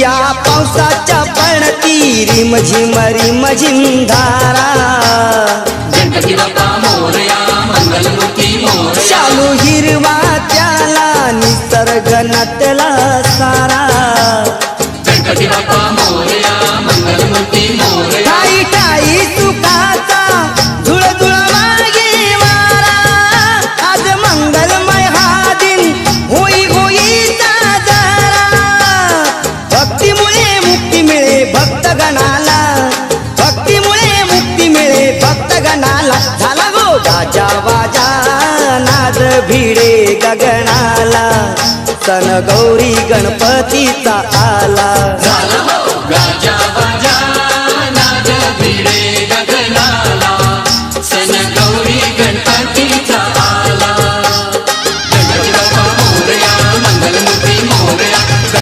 या पावसाच्या पडती रिमझिम रिमझिम धारा गणपती बाप्पा मोरया मंगलमूर्ती मोरया शालू हिरवा त्याला निसर्ग नटला सारा गणपती बाप्पा मोरया मंगलमूर्ती मोरया ठाई ठाई सुखाचा धुळ धुळ मागे वारा आज मंगलमय हा दिन होई होई साजरा भक्तीमुळे मुक्ती मिळे भक्तगणाला भक्तीमुळे मुक्ती मिळे भक्तगणाला झाला गो गाजा वाजा नाद भिडे गगनाला सण गौरी गणपतीचा आला